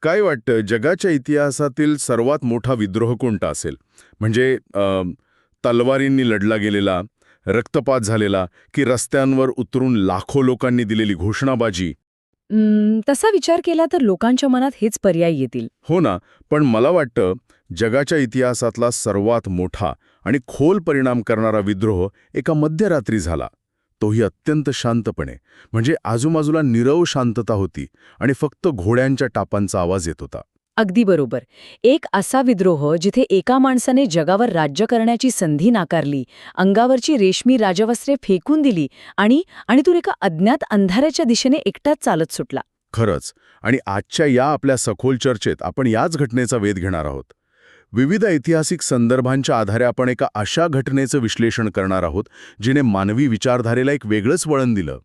काय वाटतं जगाच्या इतिहासातील सर्वात मोठा विद्रोह कोणता असेल? म्हणजे तलवारींनी लढला गेलेला, रक्तपात झालेला, की रस्त्यांवर उतरून लाखो लोकांनी दिलेली घोषणाबाजी? तसा विचार केला तर लोकांच्या मनात हेच पर्याय येतील. हो ना, पण मला वाटतं जगाच्या इतिहासातला सर्वात मोठा आणि खोल परिणाम करणारा विद्रोह एका मध्यरात्री झाला. तोही अत्यंत शांतपणे, म्हणजे आजूबाजूला नीरव शांतता होती आणि फक्त घोड्यांच्या टापांचा आवाज येत होता. अगदी बरोबर. एक असा विद्रोह जिथे एका माणसाने जगावर राज्य करण्याची संधी नाकारली, अंगावरची रेशमी राजवस्त्रे फेकून दिली आणि आणि तो एका अज्ञात अंधाऱ्याच्या दिशेने एकटाच चालत सुटला. खरंच. आणि आजच्या या आपल्या सखोल चर्चेत आपण याच घटनेचा वेध घेणार आहोत. विविध ऐतिहासिक संदर्भांच्या आधारे आपण एका अशा घटनेचं विश्लेषण करणार आहोत जिने मानवी विचारधारेला एक वेगळंच वळण दिलं.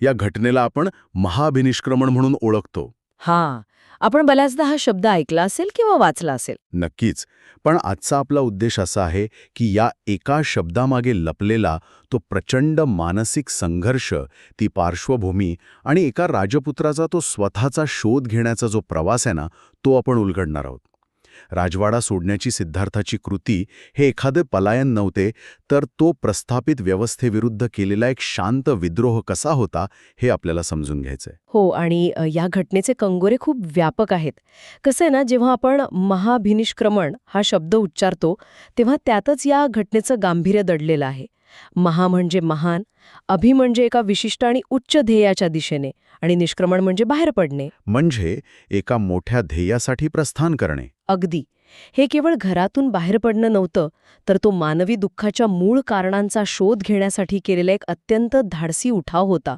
या घटनेला आपण महाभिनिष्क्रमण म्हणून ओळखतो. हां, आपण बऱ्याचदा हा शब्द ऐकला असेल किंवा वाचला असेल. नक्कीच. पण आजचा आपला उद्देश असा आहे की या एका शब्दामागे लपलेला तो प्रचंड मानसिक संघर्ष, ती पार्श्वभूमी आणि एका राजपुत्राचा तो स्वतःचा शोध घेण्याचा जो प्रवास आहे ना, तो आपण उलगडणार आहोत. राजवाडा सोडण्याची सिद्धार्थाची कृती हे एखादे पलायन नव्हते, तर तो प्रस्थापित व्यवस्थेविरुद्ध केलेला एक शांत विद्रोह कसा होता हे आपल्याला समजून घ्यायचंय. हो, आणि या घटनेचे कंगोरे खूप व्यापक आहेत. कसं आहे ना, जेव्हा आपण महाभिनिष्क्रमण हा शब्द उच्चारतो तेव्हा त्यातच या घटनेचं गांभीर्य दडलेलं आहे. महा म्हणजे महान, अभि म्हणजे एका विशिष्ट आणि उच्च ध्येयाच्या दिशेने, आणि निष्क्रमण म्हणजे बाहेर पडणे. म्हणजे एका मोठ्या ध्येयासाठी प्रस्थान करणे. अगदी. हे केवळ घरातून बाहेर पडणं नव्हतं, तर तो मानवी दुःखाच्या मूळ कारणांचा शोध घेण्यासाठी केलेला एक अत्यंत धाडसी उठाव होता.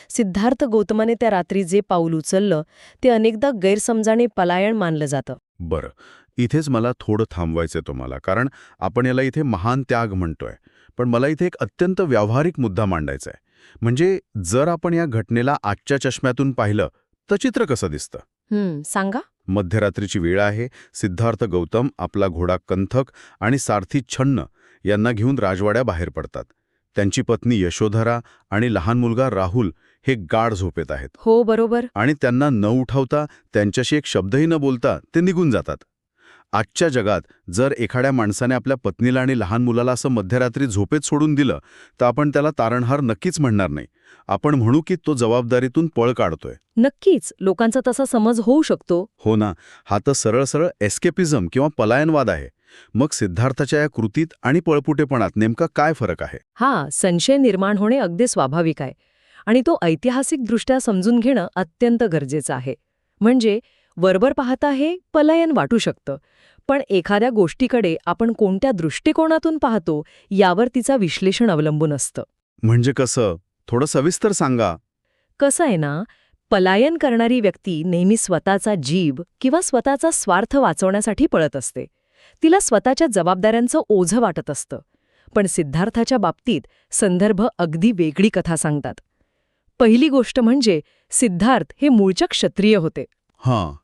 सिद्धार्थ गौतमाने त्या रात्री जे पाऊल उचललं ते अनेकदा गैरसमजाने पलायन मानलं जातं. बरं, इथेच मला थोडं थांबवायचंय तुम्हाला, कारण आपण याला इथे महान त्याग म्हणतोय. पण मला इथे एक अत्यंत व्यावहारिक मुद्दा मांडायचा आहे. म्हणजे जर आपण या घटनेला आजच्या चष्म्यातून पाहिलं तर चित्र कसं दिसतं? सांगा. मध्यरात्रीची वेळ आहे. सिद्धार्थ गौतम आपला घोडा कंथक आणि सारथी छन्न यांना घेऊन राजवाड्याबाहेर पडतात. त्यांची पत्नी यशोधरा आणि लहान मुलगा राहुल हे गाढ झोपेत आहेत. हो, बरोबर. आणि त्यांना न उठवता, त्यांच्याशी एक शब्दही न बोलता ते निघून जातात. आजच्या जगात जर एखाद्या माणसाने आपल्या पत्नीला आणि लहान मुलाला असं मध्यरात्री झोपेत सोडून दिलं तर आपण त्याला तारणहार नक्कीच म्हणणार नाही. आपण म्हणू की तो जबाबदारीतून पळ काढतोय. नक्कीच लोकांचा तसा समज होऊ शकतो. हो ना, हा तर सरळ सरळ एस्केपिझम किंवा पलायनवाद आहे. मग सिद्धार्थाच्या या कृतीत आणि पळपुटेपणात नेमका काय फरक आहे? संशय निर्माण होणे अगदी स्वाभाविक आहे, आणि तो ऐतिहासिकदृष्ट्या समजून घेणं अत्यंत गरजेचं आहे. म्हणजे वरवर पाहता हे पलायन वाटू शकतं, पण एखाद्या गोष्टीकडे आपण कोणत्या दृष्टिकोनातून पाहतो यावर तिचा विश्लेषण अवलंबून असतं. म्हणजे कसं? थोडं सविस्तर सांगा. कसं आहे ना, पलायन करणारी व्यक्ती नेहमी स्वतःचा जीव किंवा स्वतःचा स्वार्थ वाचवण्यासाठी पळत असते. तिला स्वतःच्या जबाबदाऱ्यांचं ओझं वाटत असतं. पण सिद्धार्थाच्या बाबतीत संदर्भ अगदी वेगळी कथा सांगतात. पहिली गोष्ट म्हणजे सिद्धार्थ हे मूळच्या क्षत्रिय होते.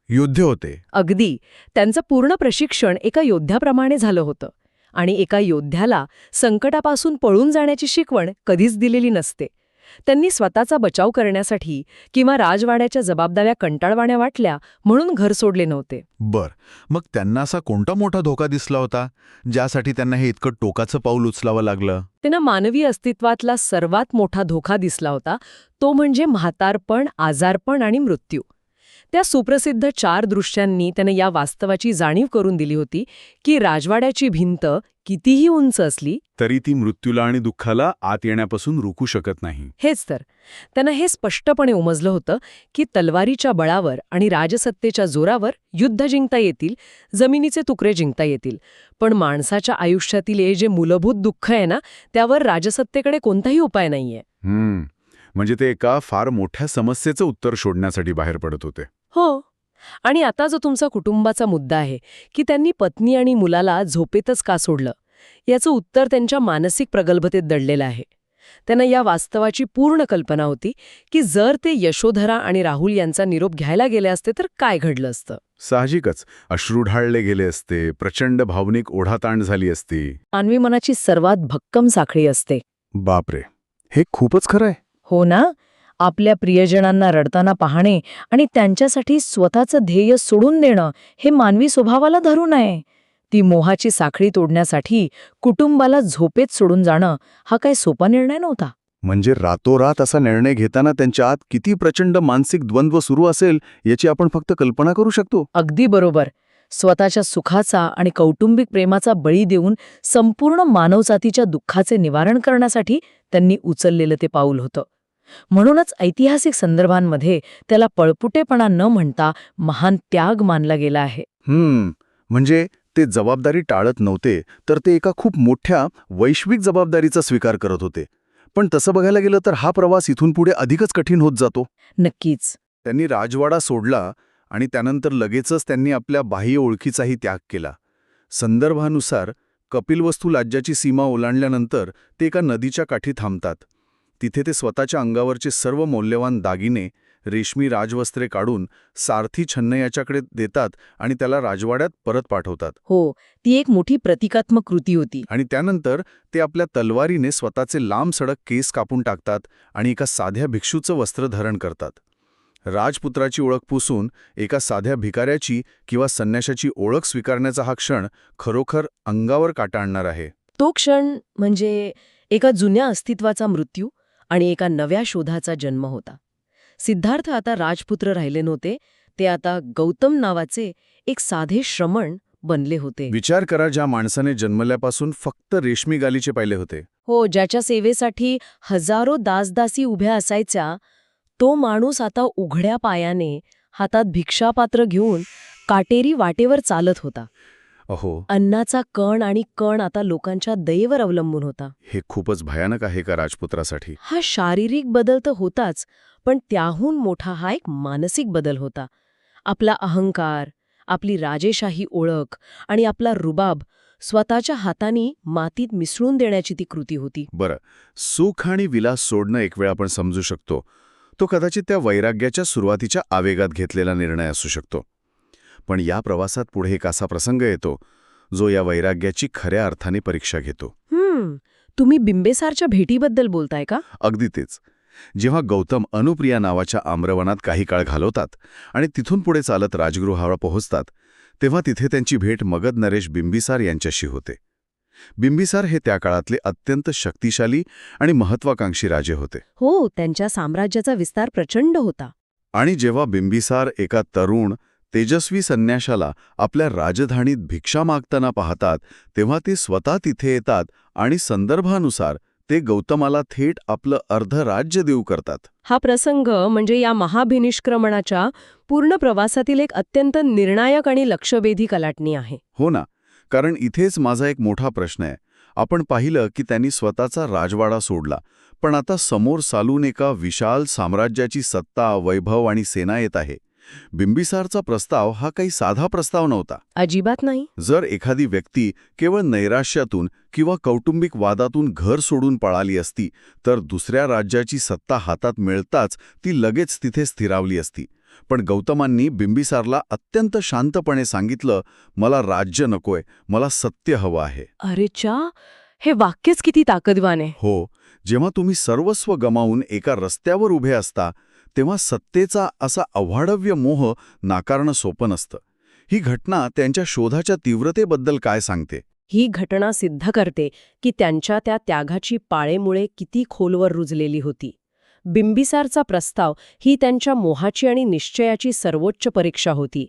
योद्धे होते. अगदी. त्यांचं पूर्ण प्रशिक्षण एका योद्ध्याप्रमाणे झालं होतं, आणि एका योद्ध्याला संकटापासून पळून जाण्याची शिकवण कधीच दिलेली नसते. त्यांनी स्वतःचा बचाव करण्यासाठी किंवा राजवाड्याच्या जबाबदाऱ्या कंटाळवाण्या वाटल्या म्हणून घर सोडले नव्हते. बर, मग त्यांना असा कोणता मोठा धोका दिसला होता ज्यासाठी त्यांना हे इतकं टोकाचं पाऊल उचलावं लागलं? त्यांना मानवी अस्तित्वातला सर्वात मोठा धोका दिसला होता, तो म्हणजे म्हातारपण, आजारपण आणि मृत्यू. त्या सुप्रसिद्ध 4 दृश्यांनी त्यांना या वास्तवाची जाणीव करून दिली होती की राजवाड्याची भिंत कितीही उंच असली तरी ती मृत्यूला आणि दुःखाला आत येण्यापासून रोखू शकत नाही. हेच तर. त्यांना हे स्पष्टपणे उमजलं होतं की तलवारीच्या बळावर आणि राजसत्तेच्या जोरावर युद्ध जिंकता येतील, जमिनीचे तुकडे जिंकता येतील, पण माणसाच्या आयुष्यातील हे जे मूलभूत दुःख आहे ना, त्यावर राजसत्तेकडे कोणताही उपाय नाहीये. म्हणजे ते एका फार मोठ्या समस्येचं उत्तर शोधण्यासाठी बाहेर पडत होते. हो. आणि आता जो तुमचा कुटुंबाचा मुद्दा आहे की त्यांनी पत्नी आणि मुलाला झोपेतच का सोडलं, याचं उत्तर त्यांच्या मानसिक प्रगल्भतेत दडलेलं आहे. त्यांना या वास्तवाची पूर्ण कल्पना होती की जर ते यशोधरा आणि राहुल यांचा निरोप घ्यायला गेले असते तर काय घडलं असतं. साहजिकच अश्रू ढाळले गेले असते, प्रचंड भावनिक ओढाताण झाली असती. मानवी मनाची सर्वात भक्कम साखळी असते. बापरे, हे खूपच खरं आहे. हो ना. आपल्या प्रियजनांना रडताना पाहणे आणि त्यांच्यासाठी स्वतःचं ध्येय सोडून देणं हे मानवी स्वभावाला धरू नये. ती मोहाची साखळी तोडण्यासाठी कुटुंबाला झोपेत सोडून जाणं हा काही सोपा निर्णय नव्हता. म्हणजे रातोरात असा निर्णय घेताना त्यांच्या आत किती प्रचंड मानसिक द्वंद्व सुरू असेल याची आपण फक्त कल्पना करू शकतो. अगदी बरोबर. स्वतःच्या सुखाचा आणि कौटुंबिक प्रेमाचा बळी देऊन संपूर्ण मानवजातीच्या दुःखाचे निवारण करण्यासाठी त्यांनी उचललेलं ते पाऊल होतं. म्हणूनच ऐतिहासिक संदर्भांमध्ये त्याला पळपुटेपणा न म्हणता महान त्याग मानला गेला आहे. म्हणजे ते जबाबदारी टाळत नव्हते, तर ते एका खूप मोठ्या वैश्विक जबाबदारीचा स्वीकार करत होते. पण तसं बघायला गेलं तर हा प्रवास इथून पुढे अधिकच कठीण होत जातो. नक्कीच. त्यांनी राजवाडा सोडला आणि त्यानंतर लगेचच त्यांनी आपल्या बाह्य ओळखीचाही त्याग केला. संदर्भानुसार कपिलवस्तू राज्याची सीमा ओलांडल्यानंतर ते एका नदीच्या काठी थांबतात. तिथे ते स्वतःच्या अंगावरचे सर्व मौल्यवान दागिने, रेशमी राजवस्त्रे काढून सारथी छन्न याच्याकडे देतात आणि त्याला राजवाड्यात परत पाठवतात. हो, ती एक मोठी प्रतिकात्मक कृती होती. आणि त्यानंतर ते आपल्या तलवारीने स्वतःचे लांब सडक केस कापून टाकतात आणि एका साध्या भिक्षूचं वस्त्र धारण करतात. राजपुत्राची ओळख पुसून एका साध्या भिकाऱ्याची किंवा संन्याशाची ओळख स्वीकारण्याचा हा क्षण खरोखर अंगावर काटा आणणार आहे. तो क्षण म्हणजे एका जुन्या अस्तित्वाचा मृत्यू आणि एका नव्या शोधाचा जन्म होता. सिद्धार्थ आता राजपुत्र राहिले नव्हते, ते आता गौतम नावाचे एक साधे श्रमण बनले होते. विचार करा, ज्या माणसाने जन्मल्यापासून फक्त रेशमी गालीचे पाहिले होते. हो, ज्याच्या सेवेसाठी हजारो दासदासी उभ्या असायच्या, तो माणूस आता उघड्या पायाने हातात भिक्षापात्र घेऊन काटेरी वाटेवर चालत होता. अहो, अन्नाचा कण आणि कण आता लोकांच्या दयेवर अवलंबून होता. हे खूपच भयानक आहे का राजपुत्रासाठी? हा शारीरिक बदल तर होताच, पण त्याहून मोठा हा एक मानसिक बदल होता. आपला अहंकार, आपली राजेशाही ओळख आणि आपला रुबाब स्वतःच्या हातांनी मातीत मिसळून देण्याची ती कृती होती. बरं, सुख आणि विलास सोडणं एक वेळ आपण समजू शकतो. तो कदाचित त्या वैराग्याच्या सुरुवातीच्या आवेगात घेतलेला निर्णय असू शकतो. पण या प्रवासात पुढे एक असा प्रसंग येतो जो या वैराग्याची खऱ्या अर्थाने परीक्षा घेतो. तुम्ही बिंबिसारच्या भेटीबद्दल बोलताय का? अगदी तेच. जेव्हा गौतम अनुप्रिया नावाच्या आम्रवनात काही काळ घालवतात आणि तिथून पुढे चालत राजगृहावर पोहोचतात, तेव्हा तिथे त्यांची भेट मगध नरेश बिंबिसार यांच्याशी होते. बिंबिसार हे त्या काळातले अत्यंत शक्तिशाली आणि महत्वाकांक्षी राजे होते. हो, त्यांच्या साम्राज्याचा विस्तार प्रचंड होता. आणि जेव्हा बिंबिसार एका तरुण तेजस्वी संन्याशाला आपल्या राजधानीत भिक्षा मागताना पाहतात, तेव्हा ते स्वतः तिथे येतात आणि संदर्भानुसार ते गौतमाला थेट आपलं अर्ध राज्य देऊ करतात. हा प्रसंग म्हणजे या महाभिनिष्क्रमणाच्या पूर्ण प्रवासातील एक अत्यंत निर्णायक आणि लक्षवेधी कलाटणी आहे. हो ना, कारण इथेच माझा एक मोठा प्रश्न आहे. आपण पाहिलं की त्यांनी स्वतःचा राजवाडा सोडला, पण आता समोर चालून एका विशाल साम्राज्याची सत्ता, वैभव आणि सेना येत आहे. बिंबिसारचा प्रस्ताव हा काही साधा प्रस्ताव नव्हता. अजिबात नाही. जर एखादी व्यक्ती केवळ नैराश्यातून किंवा कौटुंबिक वादातून घर सोडून पळाली असती, तर दुसऱ्या राज्याची सत्ता हातात मिळताच ती लगेच तिथे स्थिरावली असती. पण गौतमांनी बिंबिसारला अत्यंत शांतपणे सांगितलं, मला राज्य नकोय, मला सत्य हवं आहे. अरे चा, हे वाक्यच किती ताकदवान आहे. हो, जेव्हा तुम्ही सर्वस्व गमावून एका रस्त्यावर उभे असता, तेव्हा सत्तेचा असा अवाढव्य मोह नाकारणं सोपं नसतं. ही घटना त्यांच्या शोधाच्या तीव्रतेबद्दल काय सांगते? ही घटना सिद्ध करते की त्यांच्या त्या त्यागाची पाळेमुळे किती खोलवर रुजलेली होती. बिंबिसारचा प्रस्ताव ही त्यांच्या मोहाची आणि निश्चयाची सर्वोच्च परीक्षा होती.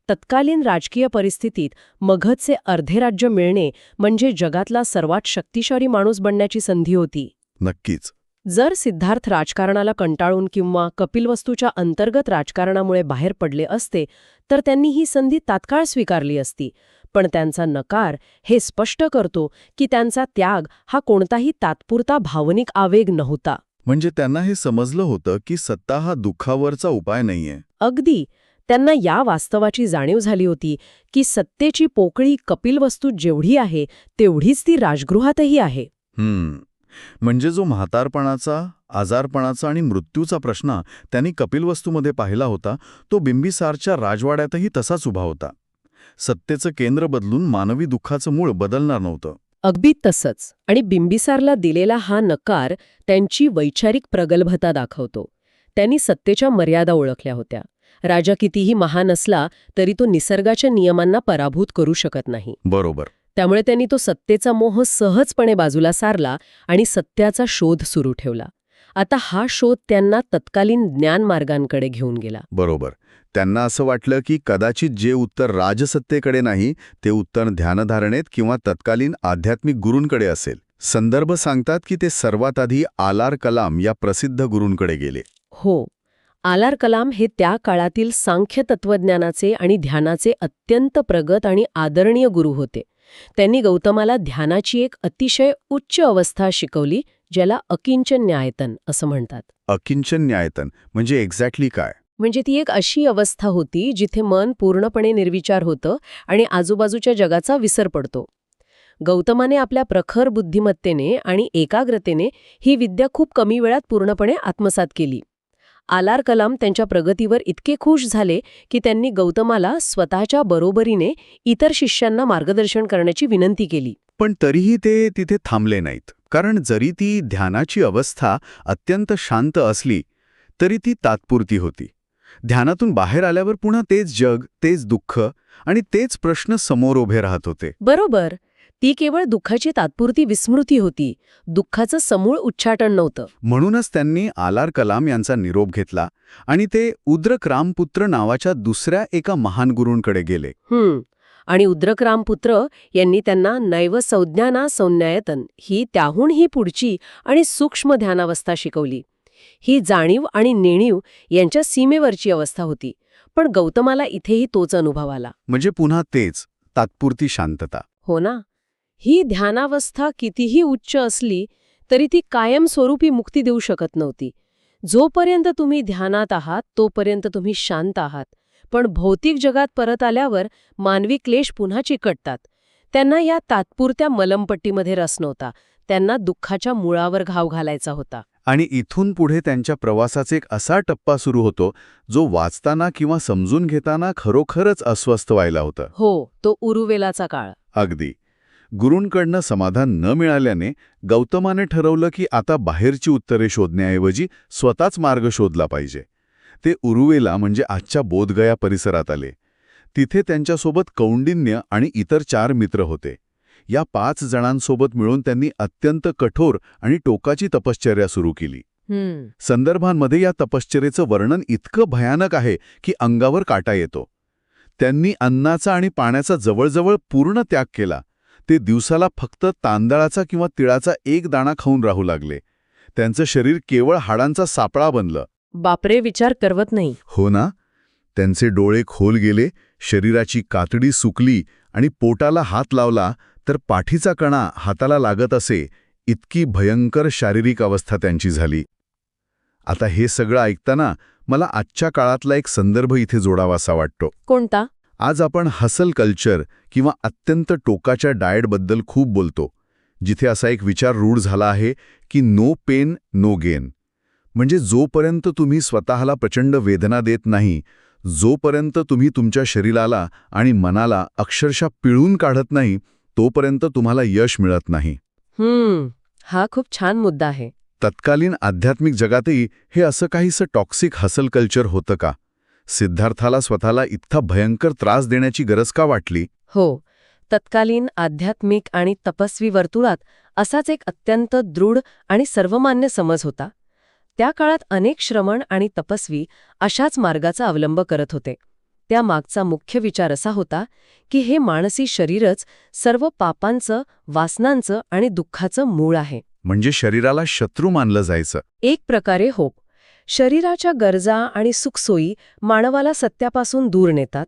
तत्कालीन राजकीय परिस्थितीत मगधचे अर्धे राज्य मिळणे म्हणजे जगातला सर्वात शक्तिशाली माणूस बनण्याची संधी होती. नक्कीच. जर सिद्धार्थ राजकारणाला कंटाळून किंवा कपिलवस्तूच्या अंतर्गत राजकारणामुळे बाहेर पडले असते, तर त्यांनी ही संधी तात्काळ स्वीकारली असती. पण त्यांचा नकार हे स्पष्ट करतो की त्यांचा त्याग हा कोणताही तात्पुरता भावनिक आवेग नव्हता. म्हणजे त्यांना हे समजलं होतं की सत्ता हा दुःखावरचा उपाय नाहीये. अगदी. त्यांना या वास्तवाची जाणीव झाली होती की सत्तेची पोकळी कपिलवस्तू जेवढी आहे तेवढीच ती राजगृहातही आहे. म्हणजे जो म्हातारपणाचा, आजारपणाचा आणि मृत्यूचा प्रश्न त्यांनी कपिलवस्तूमध्ये पाहिला होता, तो बिंबिसारच्या राजवाड्यातही तसाच उभा होता. सत्तेचं केंद्र बदलून मानवी दुःखाचं मूळ बदलणार नव्हतं. अगदी तसंच. आणि बिंबिसारला दिलेला हा नकार त्यांची वैचारिक प्रगल्भता दाखवतो. त्यांनी सत्तेच्या मर्यादा ओळखल्या होत्या. राजा कितीही महान असला तरी तो निसर्गाच्या नियमांना पराभूत करू शकत नाही. बरोबर. त्यामुळे त्यांनी तो सत्तेचा मोह सहजपणे बाजूला सारला आणि सत्याचा शोध सुरू ठेवला. आता हा शोध त्यांना तत्कालीन ज्ञानमार्गांकडे घेऊन गेला. बरोबर. त्यांना असं वाटलं की कदाचित जे उत्तर राजसत्तेकडे नाही ते उत्तर ध्यानधारणेत किंवा तत्कालीन आध्यात्मिक गुरूंकडे असेल. संदर्भ सांगतात की ते सर्वात आधी आलार कलाम या प्रसिद्ध गुरूंकडे गेले. हो, आलार कलाम हे त्या काळातील सांख्य तत्वज्ञानाचे आणि ध्यानाचे अत्यंत प्रगत आणि आदरणीय गुरु होते. त्यांनी गौतमाला ध्यानाची एक अतिशय उच्च अवस्था शिकवली, ज्याला अकिंचन न्यायतन असं म्हणतात. अकिंचन न्यायतन म्हणजे एक्झॅक्टली काय? म्हणजे ती एक अशी अवस्था होती जिथे मन पूर्णपणे निर्विचार होतं आणि आजूबाजूच्या जगाचा विसर पडतो. गौतमाने आपल्या प्रखर बुद्धिमत्तेने आणि एकाग्रतेने ही विद्या खूप कमी वेळात पूर्णपणे आत्मसात केली. आलार कलाम त्यांच्या प्रगतीवर इतके खुश झाले की त्यांनी गौतमाला स्वतःच्या बरोबरीने इतर शिष्यांना मार्गदर्शन करण्याची विनंती केली. पण तरीही ते तिथे थांबले नाहीत. कारण जरी ती ध्यानाची अवस्था अत्यंत शांत असली तरी ती तात्पुरती होती. ध्यानातून बाहेर आल्यावर पुन्हा तेच जग, तेच दुःख आणि तेच प्रश्न समोर उभे राहत होते. बरोबर. ती केवळ दुःखाची तात्पुरती विस्मृती होती, दुःखाचं समूळ उच्चाटन नव्हतं. म्हणूनच त्यांनी आलार कलाम यांचा निरोप घेतला आणि ते उद्रक रामपुत्र नावाच्या दुसऱ्या एका महान गुरूंकडे गेले. आणि उद्रक रामपुत्र यांनी त्यांना नैव संज्ञाना संज्ञायतन ही त्याहूनही पुढची आणि सूक्ष्म ध्यानावस्था शिकवली. ही जाणीव आणि नेणीव यांच्या सीमेवरची अवस्था होती. पण गौतमाला इथेही तोच अनुभव आला. म्हणजे पुन्हा तेच, तात्पुरती शांतता. हो ना. ही ध्यानावस्था कितीही उच्च असली तरी ती कायमस्वरूपी मुक्ती देऊ शकत नव्हती. जोपर्यंत तुम्ही ध्यानात आहात तोपर्यंत तुम्ही शांत आहात. पण भौतिक जगात परत आल्यावर मानवी क्लेश पुन्हा चिकटतात. त्यांना या तात्पुरत्या मलमपट्टीमध्ये रस नव्हता. त्यांना दुःखाच्या मुळावर घाव घालायचा होता. आणि इथून पुढे त्यांच्या प्रवासाचा एक असा टप्पा सुरू होतो जो वाचताना किंवा समजून घेताना खरोखरच अस्वस्थ व्हायला होतं. हो, तो उरुवेलाचा काळ. अगदी. गुरूंकडनं समाधान न मिळाल्याने गौतमाने ठरवलं की आता बाहेरची उत्तरे शोधण्याऐवजी स्वतःच मार्ग शोधला पाहिजे. ते उरुवेला म्हणजे आजच्या बोधगया परिसरात आले. तिथे त्यांच्यासोबत कौंडिन्य आणि इतर 4 मित्र होते. या 5 जणांसोबत मिळून त्यांनी अत्यंत कठोर आणि टोकाची तपश्चर्या सुरू केली. संदर्भांमध्ये या तपश्चर्येचं वर्णन इतकं भयानक आहे की अंगावर काटा येतो. त्यांनी अन्नाचा आणि पाण्याचा जवळजवळ पूर्ण त्याग केला. ते दिवसाला फक्त तांदळाचा किंवा तिळाचा 1 दाणा खाऊन राहू लागले. त्यांचं शरीर केवळ हाडांचा सापळा बनलं. बापरे, विचार करवत नाही. हो ना. त्यांचे डोळे खोल गेले, शरीराची कातडी सुकली आणि पोटाला हात लावला तर पाठीचा कणा हाताला लागत असे, इतकी भयंकर शारीरिक अवस्था त्यांची झाली. आता हे सगळं ऐकताना मला आजच्या काळातला एक संदर्भ इथे जोडावासा वाटतो. कोणता? आज आपण हसल कल्चर किंवा अत्यंत टोकाच्या डाएटबद्दल खूप बोलतो, जिथे असा एक विचार रूढ झाला आहे की नो पेन नो गेन. म्हणजे जोपर्यंत तुम्ही स्वतःला प्रचंड वेदना देत नाही, जोपर्यंत तुम्ही तुमच्या शरीराला आणि मनाला अक्षरशः पिळून काढत नाही, तोपर्यंत तुम्हाला यश मिळत नाही. हा खूप छान मुद्दा आहे. तत्कालीन आध्यात्मिक जगातही हे असं काहीसं टॉक्सिक हसल कल्चर होतं का? सिद्धार्थाला स्वतःला इतका भयंकर त्रास देण्याची गरज का वाटली? हो, तत्कालीन आध्यात्मिक आणि तपस्वी वर्तुळात असाच एक अत्यंत दृढ आणि सर्वमान्य समज होता. त्या काळात अनेक श्रमण आणि तपस्वी अशाच मार्गाचा अवलंब करत होते. त्या मागचा मुख्य विचार असा होता की हे मानसी शरीरच सर्व पापांचं, वासनांचं आणि दुःखाचं मूळ आहे. म्हणजे शरीराला शत्रू मानलं जायचं. एक प्रकारे हो. शरीराच्या गरजा आणि सुखसोयी मानवाला सत्यापासून दूर नेतात.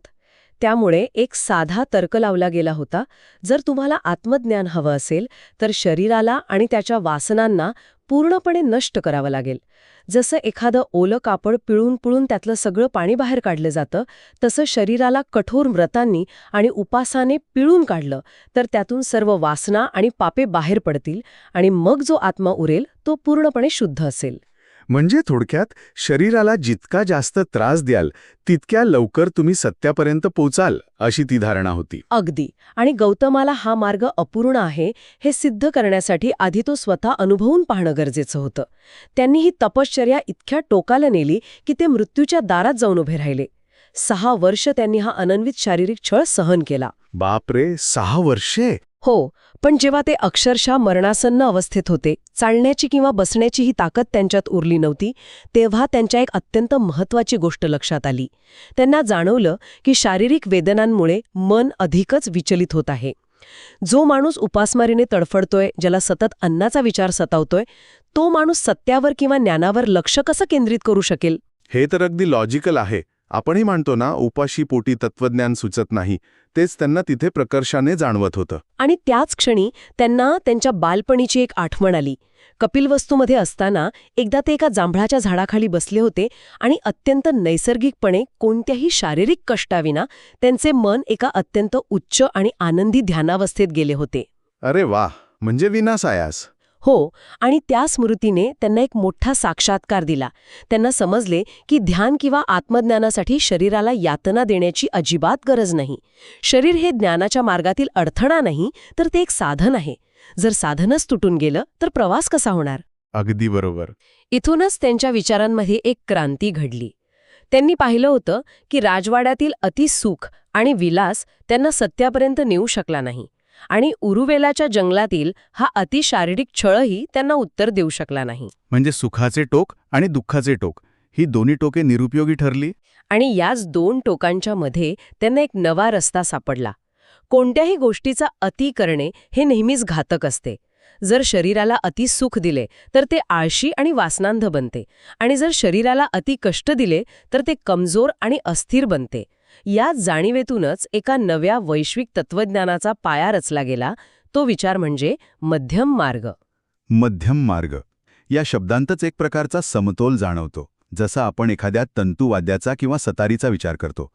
त्यामुळे एक साधा तर्क लावला गेला होता, जर तुम्हाला आत्मज्ञान हवं असेल तर शरीराला आणि त्याच्या वासनांना पूर्णपणे नष्ट करावं लागेल. जसं एखादं ओलं कापड पिळून पिळून त्यातलं सगळं पाणी बाहेर काढलं जातं, तसं शरीराला कठोर व्रतांनी आणि उपासाने पिळून काढलं तर त्यातून सर्व वासना आणि पापे बाहेर पडतील आणि मग जो आत्मा उरेल तो पूर्णपणे शुद्ध असेल. म्हणजे थोडक्यात शरीराला जितका जास्त त्रास द्याल तितक्या लवकर तुम्ही सत्यापर्यंत पोचाल अशी ती धारणा होती. अगदी. आणि गौतमाला हा मार्ग अपूर्ण आहे हे सिद्ध करण्यासाठी आधी तो स्वतः अनुभवून पाहणं गरजेचं होतं. त्यांनी ही तपश्चर्या इतक्या टोकाला नेली की ते मृत्यूच्या दारात जाऊन उभे राहिले. 6 वर्ष त्यांनी हा अनन्वित शारीरिक छळ सहन केला. बापरे, 6 वर्षे? हो, पण जेव्हा ते अक्षरशः मरणासन्न अवस्थेत होते, चालण्याची किंवा बसण्याचीही ताकद त्यांच्यात उरली नव्हती, तेव्हा त्यांच्या एक अत्यंत महत्त्वाची गोष्ट लक्षात आली. त्यांना जाणवलं की शारीरिक वेदनांमुळे मन अधिकच विचलित होत आहे. जो माणूस उपासमारीने तडफडतोय, ज्याला सतत अन्नाचा विचार सतावतोय, तो माणूस सत्यावर किंवा ज्ञानावर लक्ष कसं केंद्रित करू शकेल? हे तर अगदी लॉजिकल आहे. आपणही म्हणतो ना, उपाशी पोटी तत्वज्ञान सुचत नाही. तेच त्यांना तिथे प्रकर्षाने जाणवत होतं. आणि त्याच क्षणी त्यांना त्यांच्या बालपणीची एक आठवण आली. कपिलवस्तूमध्ये असताना एकदा ते एका जांभळाच्या झाडाखाली बसले होते आणि अत्यंत नैसर्गिकपणे कोणत्याही शारीरिक कष्टाविना त्यांचे मन एका अत्यंत उच्च आणि आनंदी ध्यानावस्थेत गेले होते. अरे वाह, म्हणजे विनासायास. हो, आणि त्या स्मृतीने त्यांना एक मोठा साक्षात्कार दिला. त्यांना समजले की ध्यान किंवा आत्मज्ञानासाठी शरीराला यातना देण्याची अजिबात गरज नाही. शरीर हे ज्ञानाच्या मार्गातील अडथळा नाही, तर ते एक साधन आहे. जर साधनच तुटून गेलं तर प्रवास कसा होणार? अगदी बरोबर. इथूनच त्यांच्या विचारांमध्ये एक क्रांती घडली. त्यांनी पाहिलं होतं की राजवाड्यातील अतिसुख आणि विलास त्यांना सत्यापर्यंत नेऊ शकला नाही, आणि उरुवेलाच्या जंगलातील हा अतिशारीरिक छळही त्यांना उत्तर देऊ शकला नाही. म्हणजे सुखाचे टोक आणि दुःखाचे टोक ही दोन्ही टोके निरुपयोगी ठरली. आणि याच 2 टोकांच्या मध्ये त्यांना एक नवा रस्ता सापडला. कोणत्याही गोष्टीचा अति करणे हे नेहमीच घातक असते. जर शरीराला अति सुख दिले तर ते आळशी आणि वासनांध बनते, आणि जर शरीराला अति कष्ट दिले तर ते कमजोर आणि अस्थिर बनते. या जाणीवेतूनच एका नव्या वैश्विक तत्वज्ञानाचा पाया रचला गेला. तो विचार म्हणजे मध्यम मार्ग. मध्यम मार्ग या शब्दांतच एक प्रकारचा समतोल जाणवतो. जसा आपण एखाद्या तंतुवाद्याचा किंवा सतारीचा विचार करतो.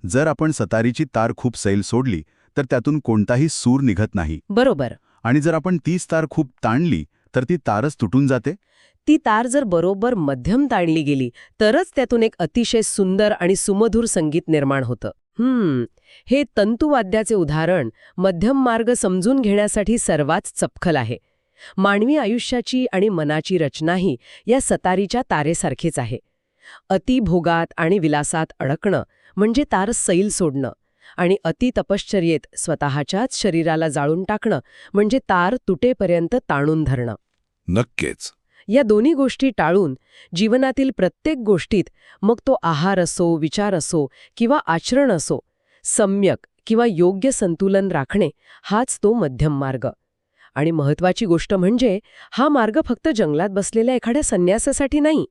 जर आपण सतारीची तार खूप सैल सोडली तर त्यातून कोणताही सूर निघत नाही. बरोबर. आणि जर आपण तीच तार खूप ताणली तर ती तारच तुटून जाते. ती तार जर बरोबर मध्यम ताणली गेली तरच त्यातून एक अतिशय सुंदर आणि सुमधुर संगीत निर्माण होतं. हे तंतुवाद्याचे उदाहरण मध्यम मार्ग समजून घेण्यासाठी सर्वात चपखल आहे. मानवी आयुष्याची आणि मनाची रचनाही या सतारीच्या तारेसारखीच आहे. अतिभोगात आणि विलासात अडकणं म्हणजे तार सैल सोडणं, आणि अतितपश्चर्येत स्वतःच्याच शरीराला जाळून टाकणं म्हणजे तार तुटेपर्यंत ताणून धरणं. नक्कीच. या दोन्ही गोष्टी टाळून जीवनातील प्रत्येक गोष्टीत, मग तो आहार असो, विचार असो किंवा आचरण असो, सम्यक किंवा योग्य संतुलन राखणे हाच तो मध्यम मार्ग. आणि महत्वाची गोष्ट म्हणजे हा मार्ग फक्त जंगलात बसलेल्या एखाद्या संन्यासासाठी नाही.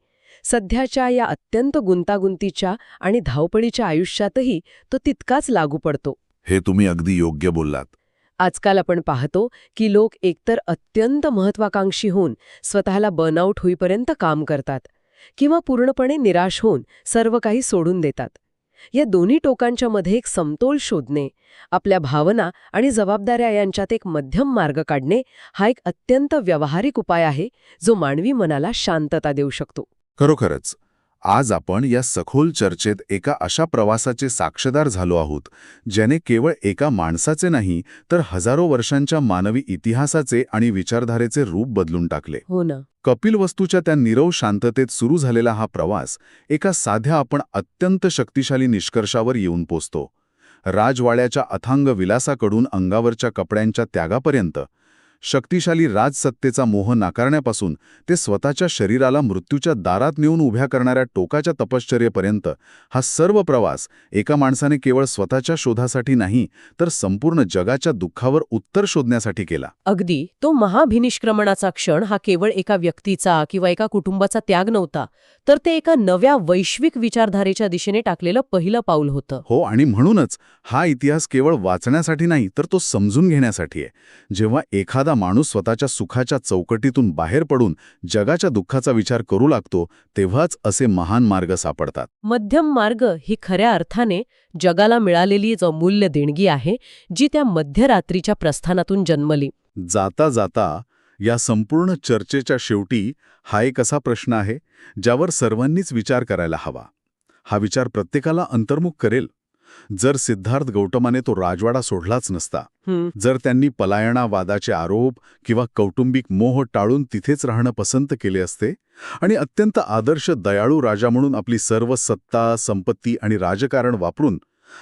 सध्याच्या या अत्यंत गुंतागुंतीच्या आणि धावपळीच्या आयुष्यातही तो तितकाच लागू पडतो. हे तुम्ही अगदी योग्य बोललात. आजकाल आपण पाहतो की लोक एकतर अत्यंत महत्वाकांक्षी होऊन स्वतःला बर्नआउट होईपर्यंत काम करतात, किंवा पूर्णपणे निराश होऊन सर्व काही सोडून देतात. या दोन्ही टोकांच्या मध्ये एक समतोल शोधणे, आपल्या भावना आणि जबाबदाऱ्या यांच्यात एक मध्यम मार्ग काढणे, हा एक अत्यंत व्यावहारिक उपाय आहे जो मानवी मनाला शांतता देऊ शकतो. खरोखरच आज आपण या सखोल चर्चेत एका अशा प्रवासाचे साक्षीदार झालो आहोत ज्याने केवळ एका माणसाचे नाही तर हजारो वर्षांच्या मानवी इतिहासाचे आणि विचारधारेचे रूप बदलून टाकले. हो ना. कपिलवस्तूच्या त्या नीरव शांततेत सुरू झालेला हा प्रवास एका साध्या आपण अत्यंत शक्तिशाली निष्कर्षावर येऊन पोचतो. राजवाड्याच्या अथांग विलासाकडून अंगावरच्या कपड्यांच्या त्यागापर्यंत, शक्तिशाली राजसत्तेचा मोह नाकारण्यापासून ते स्वतःच्या शरीराला मृत्यूच्या दारात नेऊन उभ्या करणाऱ्या टोकाच्या तपश्चर्येपर्यंत, हा सर्व प्रवास एका माणसाने केवळ स्वतःच्या शोधासाठी नाही तर संपूर्ण जगाच्या दुःखावर उत्तर शोधण्यासाठी केला. अगदी. तो महाभिनिष्क्रमणाचा क्षण हा केवळ एका व्यक्तीचा किंवा एका कुटुंबाचा त्याग नव्हता, तर ते एका नव्या वैश्विक विचारधारेच्या दिशेने टाकलेलं पहिलं पाऊल होतं. हो, आणि म्हणूनच हा इतिहास केवळ वाचण्यासाठी नाही तर तो समजून घेण्यासाठी आहे. जेव्हा एखादा माणूस स्वतःच्या सुखाच्या चौकटीतून बाहेर पडून जगाच्या दुःखाचा विचार करू लागतो तेव्हाच असे महान मार्ग सापडतात. मध्यम मार्ग ही खऱ्या अर्थाने जगाला मिळालेली जो मूल्य देणगी आहे, जी त्या मध्यरात्रीच्या प्रस्थानातून जन्मली. जाता जाता या संपूर्ण चर्चेच्या शेवटी हा एक असा प्रश्न आहे ज्यावर सर्वांनीच विचार करायला हवा. हा विचार प्रत्येकाला अंतर्मुख करेल. जर सिद्धार्थ गौतमाने तो राजवाडा सोडलाच नसता, जर त्यांनी पलायनावादाचे आरोप किंवा कौटुंबिक मोह टाळून तिथेच राहणं पसंत केले असते आणि अत्यंत आदर्श दयाळू राजा म्हणून आपली सर्व सत्ता, संपत्ती आणि राजकारण वापरून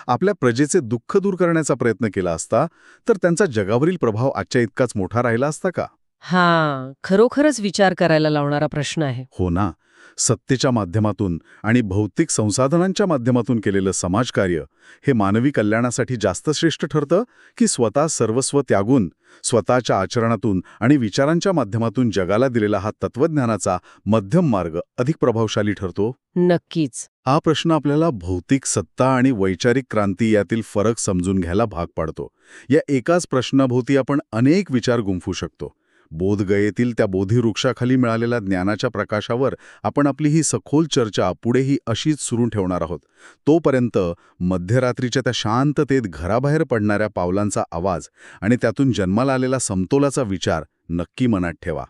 आपल्या प्रजेचे दुःख दूर करण्याचा प्रयत्न केला असता, तर त्यांचा जगावरील प्रभाव आजच्या इतकाच मोठा राहिला असता का? हा खरोखरच विचार करायला लावणारा प्रश्न आहे. हो ना. सत्तेच्या माध्यमातून आणि भौतिक संसाधनांच्या माध्यमातून केलेलं समाजकार्य हे मानवी कल्याणासाठी जास्त श्रेष्ठ ठरतं की स्वतः सर्वस्व त्यागून स्वतःच्या आचरणातून आणि विचारांच्या माध्यमातून जगाला दिलेला हा तत्वज्ञानाचा मध्यम मार्ग अधिक प्रभावशाली ठरतो? नक्कीच. हा प्रश्न आपल्याला भौतिक सत्ता आणि वैचारिक क्रांती यातील फरक समजून घ्यायला भाग पाडतो. या एकाच प्रश्नाभोवती आपण अनेक विचार गुंफू शकतो. बोधगयेतील त्या बोधिवृक्षाखाली मिळालेल्या ज्ञानाच्या प्रकाशावर आपण आपली ही सखोल चर्चा पुढेही अशीच सुरू ठेवणार आहोत. तोपर्यंत मध्यरात्रीच्या त्या शांततेत घराबाहेर पडणाऱ्या पावलांचा आवाज आणि त्यातून जन्माला आलेला समतोलाचा विचार नक्की मनात ठेवा.